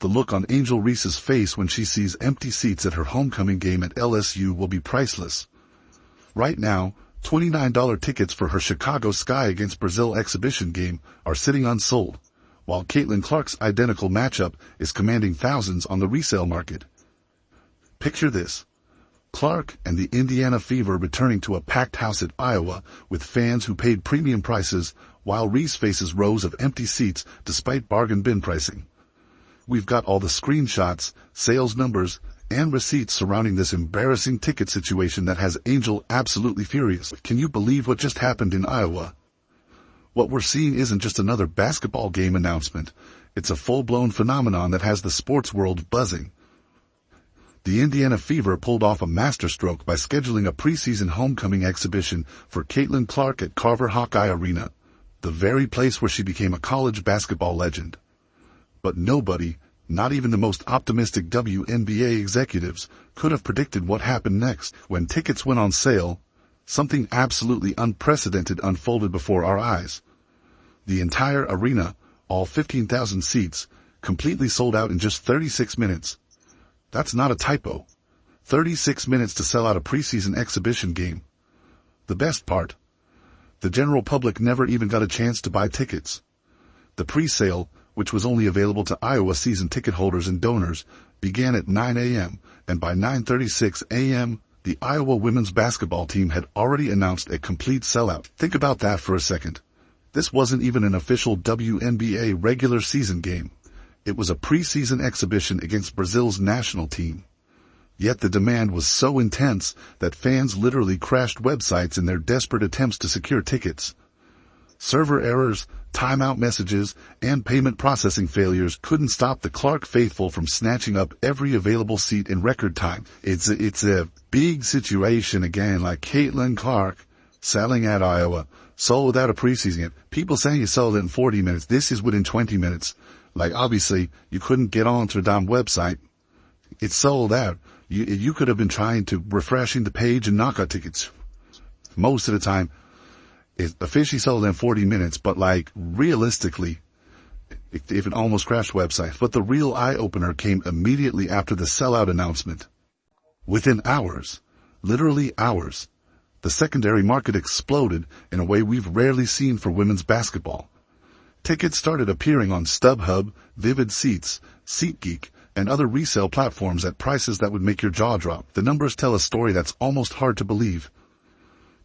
The look on Angel Reese's face when she sees empty seats at her homecoming game at LSU will be priceless. Right now, $29 tickets for her Chicago Sky against Brazil exhibition game are sitting unsold, while Caitlin Clark's identical matchup is commanding thousands on the resale market. Picture this: Clark and the Indiana Fever returning to a packed house at Iowa with fans who paid premium prices, while Reese faces rows of empty seats despite bargain bin pricing. We've got all the screenshots, sales numbers, and receipts surrounding this embarrassing ticket situation that has Angel absolutely furious. Can you believe what just happened in Iowa? What we're seeing isn't just another basketball game announcement. It's a full-blown phenomenon that has the sports world buzzing. The Indiana Fever pulled off a masterstroke by scheduling a preseason homecoming exhibition for Caitlin Clark at Carver Hawkeye Arena, the very place where she became a college basketball legend. But nobody, not even the most optimistic WNBA executives, could have predicted what happened next. When tickets went on sale, something absolutely unprecedented unfolded before our eyes. The entire arena, all 15,000 seats, completely sold out in just 36 minutes. That's not a typo. 36 minutes to sell out a preseason exhibition game. The best part: the general public never even got a chance to buy tickets. The pre-sale, which was only available to Iowa season ticket holders and donors, began at 9 a.m., and by 9:36 a.m., the Iowa women's basketball team had already announced a complete sellout. Think about that for a second. This wasn't even an official WNBA regular season game. It was a preseason exhibition against Brazil's national team. Yet the demand was so intense that fans literally crashed websites in their desperate attempts to secure tickets. Server errors, timeout messages, and payment processing failures couldn't stop the Clark faithful from snatching up every available seat in record time. It's a big situation again, like Caitlin Clark selling at Iowa, sold without a preseason game. People saying you sold it in 40 minutes. This is within 20 minutes. Like, obviously, you couldn't get onto the damn website. It's sold out. You could have been trying to refreshing the page and knock out tickets. Most of the time, it's officially sold in 40 minutes, but like, realistically, if it almost crashed websites. But the real eye-opener came immediately after the sellout announcement. Within hours, literally hours, the secondary market exploded in a way we've rarely seen for women's basketball. Tickets started appearing on StubHub, Vivid Seats, SeatGeek, and other resale platforms at prices that would make your jaw drop. The numbers tell a story that's almost hard to believe.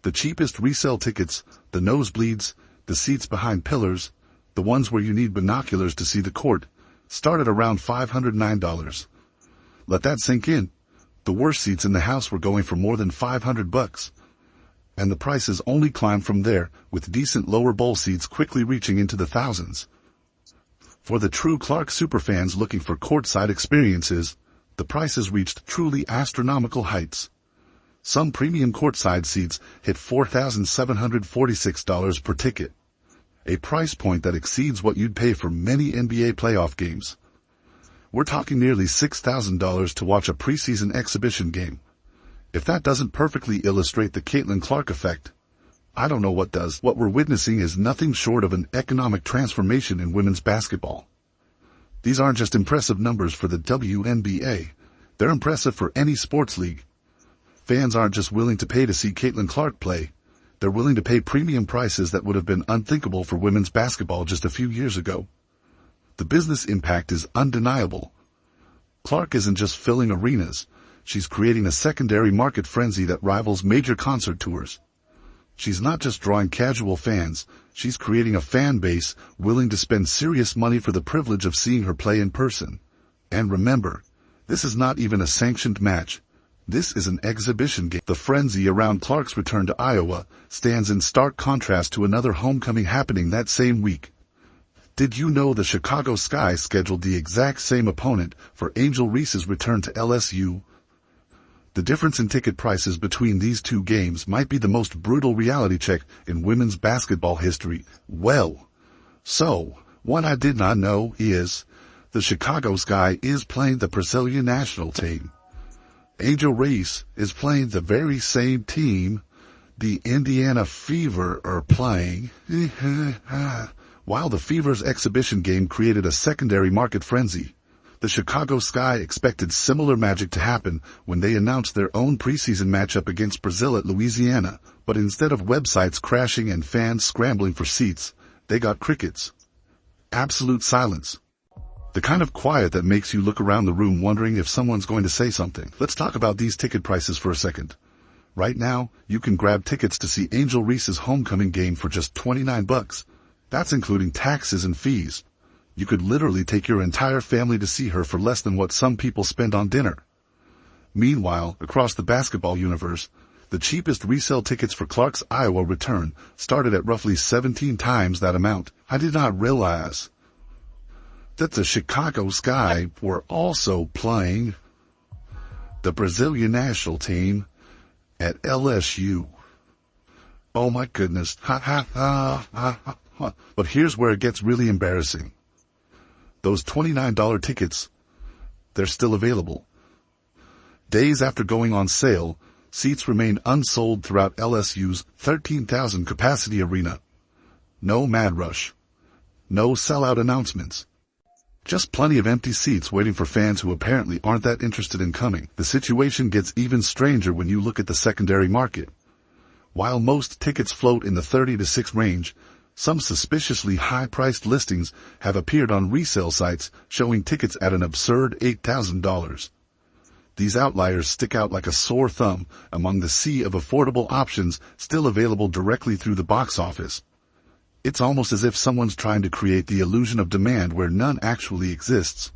The cheapest resale tickets, the nosebleeds, the seats behind pillars, the ones where you need binoculars to see the court, started around $509. Let that sink in. The worst seats in the house were going for more than $500. And the prices only climbed from there, with decent lower bowl seats quickly reaching into the thousands. For the true Clark superfans looking for courtside experiences, the prices reached truly astronomical heights. Some premium courtside seats hit $4,746 per ticket, a price point that exceeds what you'd pay for many NBA playoff games. We're talking nearly $6,000 to watch a preseason exhibition game. If that doesn't perfectly illustrate the Caitlin Clark effect, I don't know what does. What we're witnessing is nothing short of an economic transformation in women's basketball. These aren't just impressive numbers for the WNBA. They're impressive for any sports league. Fans aren't just willing to pay to see Caitlin Clark play. They're willing to pay premium prices that would have been unthinkable for women's basketball just a few years ago. The business impact is undeniable. Clark isn't just filling arenas. She's creating a secondary market frenzy that rivals major concert tours. She's not just drawing casual fans, she's creating a fan base willing to spend serious money for the privilege of seeing her play in person. And remember, this is not even a sanctioned match. This is an exhibition game. The frenzy around Clark's return to Iowa stands in stark contrast to another homecoming happening that same week. Did you know the Chicago Sky scheduled the exact same opponent for Angel Reese's return to LSU? The difference in ticket prices between these two games might be the most brutal reality check in women's basketball history. Well, so, what I did not know is, the Chicago Sky is playing the Brazilian national team. Angel Reese is playing the very same team the Indiana Fever are playing. While the Fever's exhibition game created a secondary market frenzy, The Chicago Sky expected similar magic to happen when they announced their own preseason matchup against Brazil at Louisiana, but instead of websites crashing and fans scrambling for seats, they got crickets. Absolute silence. The kind of quiet that makes you look around the room wondering if someone's going to say something. Let's talk about these ticket prices for a second. Right now, you can grab tickets to see Angel Reese's homecoming game for just $29. That's including taxes and fees. You could literally take your entire family to see her for less than what some people spend on dinner. Meanwhile, across the basketball universe, the cheapest resale tickets for Clark's Iowa return started at roughly 17 times that amount. I did not realize that the Chicago Sky were also playing the Brazilian national team at LSU. Oh my goodness. Ha ha ha ha ha. But here's where it gets really embarrassing. Those $29 tickets, they're still available. Days after going on sale, seats remain unsold throughout LSU's 13,000 capacity arena. No mad rush. No sellout announcements. Just plenty of empty seats waiting for fans who apparently aren't that interested in coming. The situation gets even stranger when you look at the secondary market. While most tickets float in the 30 to 6 range, some suspiciously high-priced listings have appeared on resale sites showing tickets at an absurd $8,000. These outliers stick out like a sore thumb among the sea of affordable options still available directly through the box office. It's almost as if someone's trying to create the illusion of demand where none actually exists.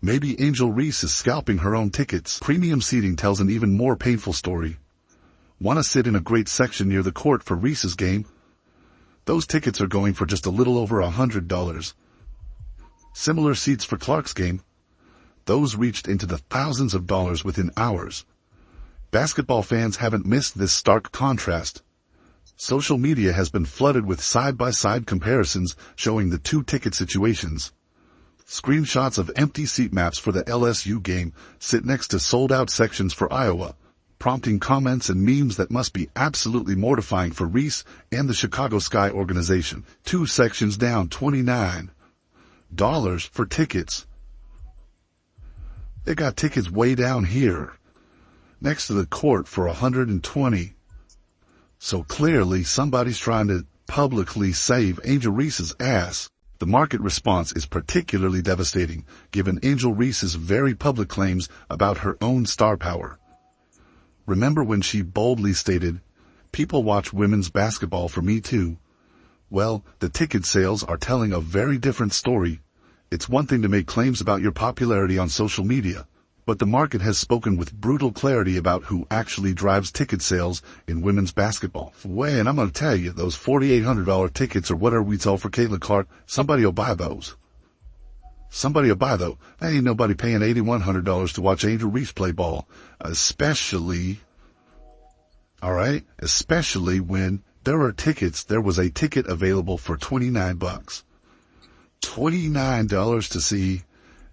Maybe Angel Reese is scalping her own tickets. Premium seating tells an even more painful story. Want to sit in a great section near the court for Reese's game? Those tickets are going for just a little over $100. Similar seats for Clark's game. Those reached into the thousands of dollars within hours. Basketball fans haven't missed this stark contrast. Social media has been flooded with side-by-side comparisons showing the two ticket situations. Screenshots of empty seat maps for the LSU game sit next to sold-out sections for Iowa, prompting comments and memes that must be absolutely mortifying for Reese and the Chicago Sky organization. 2 sections down, $29 for tickets. They got tickets way down here, next to the court for $120. So clearly somebody's trying to publicly save Angel Reese's ass. The market response is particularly devastating, given Angel Reese's very public claims about her own star power. Remember when she boldly stated, "People watch women's basketball for me too"? Well, the ticket sales are telling a very different story. It's one thing to make claims about your popularity on social media, but the market has spoken with brutal clarity about who actually drives ticket sales in women's basketball. And I'm going to tell you, those $4,800 tickets or whatever we sell for Caitlin Clark, somebody will buy those. Somebody will buy those. There ain't nobody paying $8,100 to watch Angel Reese play ball, especially when there was a ticket available for $29. $29 to see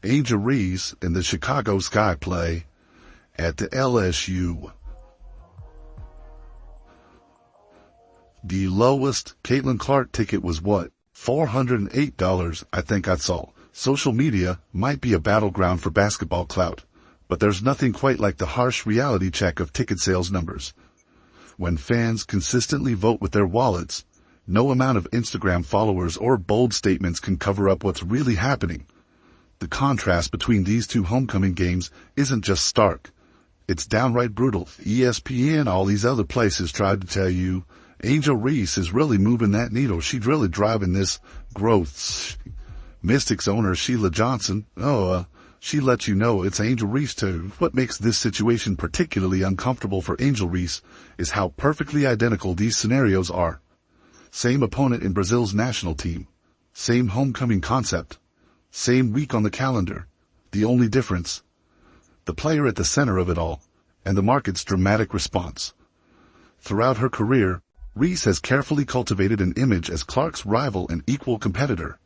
Angel Reese and the Chicago Sky play at the LSU. The lowest Caitlin Clark ticket was what? $408, I think I saw. Social media might be a battleground for basketball clout, but there's nothing quite like the harsh reality check of ticket sales numbers. When fans consistently vote with their wallets, no amount of Instagram followers or bold statements can cover up what's really happening. The contrast between these two homecoming games isn't just stark. It's downright brutal. ESPN, all these other places tried to tell you, Angel Reese is really moving that needle. She's really driving this growth. Mystics owner Sheila Johnson, she lets you know it's Angel Reese too. What makes this situation particularly uncomfortable for Angel Reese is how perfectly identical these scenarios are. Same opponent in Brazil's national team. Same homecoming concept. Same week on the calendar. The only difference, the player at the center of it all, and the market's dramatic response. Throughout her career, Reese has carefully cultivated an image as Clark's rival and equal competitor.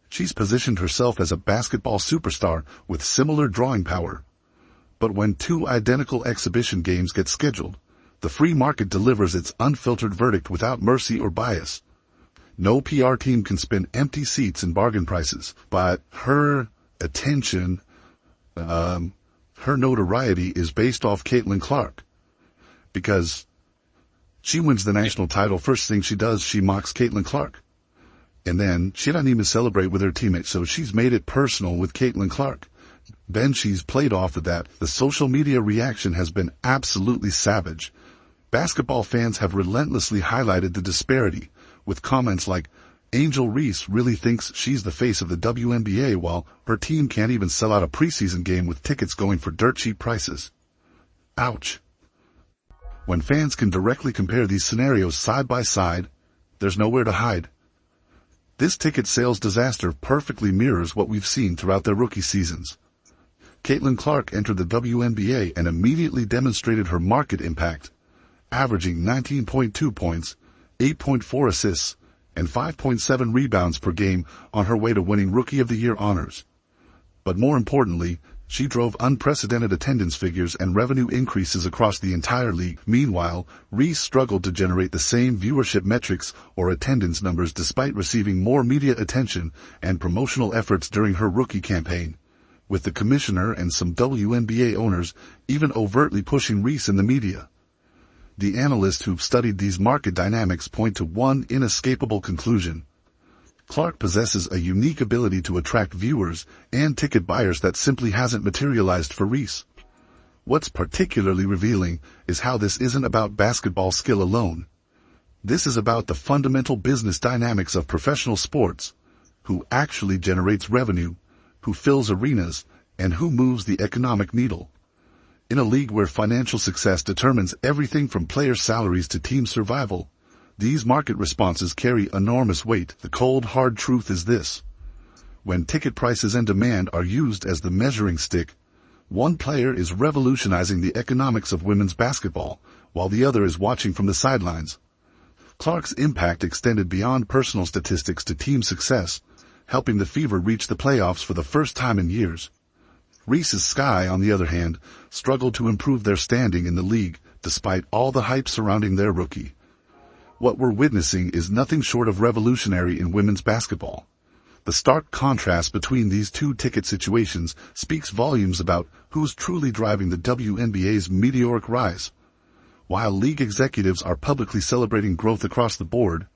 She's positioned herself as a basketball superstar with similar drawing power. But when two identical exhibition games get scheduled, the free market delivers its unfiltered verdict without mercy or bias. No PR team can spin empty seats and bargain prices, but her attention Her notoriety is based off Caitlin Clark. Because she wins the national title, first thing she does, she mocks Caitlin Clark. And then she doesn't even celebrate with her teammates, so she's made it personal with Caitlin Clark. Then she's played off of that. The social media reaction has been absolutely savage. Basketball fans have relentlessly highlighted the disparity, with comments like, Angel Reese really thinks she's the face of the WNBA while her team can't even sell out a preseason game with tickets going for dirt cheap prices. Ouch. When fans can directly compare these scenarios side by side, there's nowhere to hide. This ticket sales disaster perfectly mirrors what we've seen throughout their rookie seasons. Caitlin Clark entered the WNBA and immediately demonstrated her market impact, averaging 19.2 points, 8.4 assists, and 5.7 rebounds per game on her way to winning Rookie of the Year honors. But more importantly, she drove unprecedented attendance figures and revenue increases across the entire league. Meanwhile, Reese struggled to generate the same viewership metrics or attendance numbers despite receiving more media attention and promotional efforts during her rookie campaign, with the commissioner and some WNBA owners even overtly pushing Reese in the media. The analysts who've studied these market dynamics point to one inescapable conclusion. Clark possesses a unique ability to attract viewers and ticket buyers that simply hasn't materialized for Reese. What's particularly revealing is how this isn't about basketball skill alone. This is about the fundamental business dynamics of professional sports, who actually generates revenue, who fills arenas, and who moves the economic needle. In a league where financial success determines everything from player salaries to team survival, these market responses carry enormous weight. The cold, hard truth is this. When ticket prices and demand are used as the measuring stick, one player is revolutionizing the economics of women's basketball, while the other is watching from the sidelines. Clark's impact extended beyond personal statistics to team success, helping the Fever reach the playoffs for the first time in years. Reese's Sky, on the other hand, struggled to improve their standing in the league despite all the hype surrounding their rookie. What we're witnessing is nothing short of revolutionary in women's basketball. The stark contrast between these two ticket situations speaks volumes about who's truly driving the WNBA's meteoric rise. While league executives are publicly celebrating growth across the board,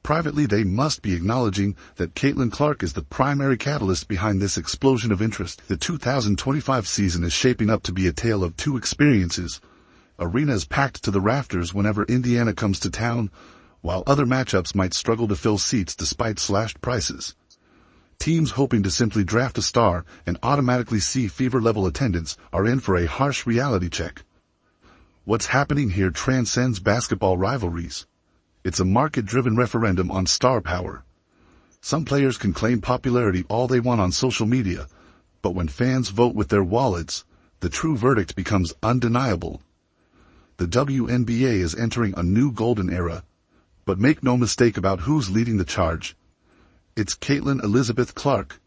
privately they must be acknowledging that Caitlin Clark is the primary catalyst behind this explosion of interest. The 2025 season is shaping up to be a tale of two experiences. Arenas packed to the rafters whenever Indiana comes to town, while other matchups might struggle to fill seats despite slashed prices. Teams hoping to simply draft a star and automatically see Fever-level attendance are in for a harsh reality check. What's happening here transcends basketball rivalries. It's a market-driven referendum on star power. Some players can claim popularity all they want on social media, but when fans vote with their wallets, the true verdict becomes undeniable. The WNBA is entering a new golden era, but make no mistake about who's leading the charge. It's Caitlin Elizabeth Clark.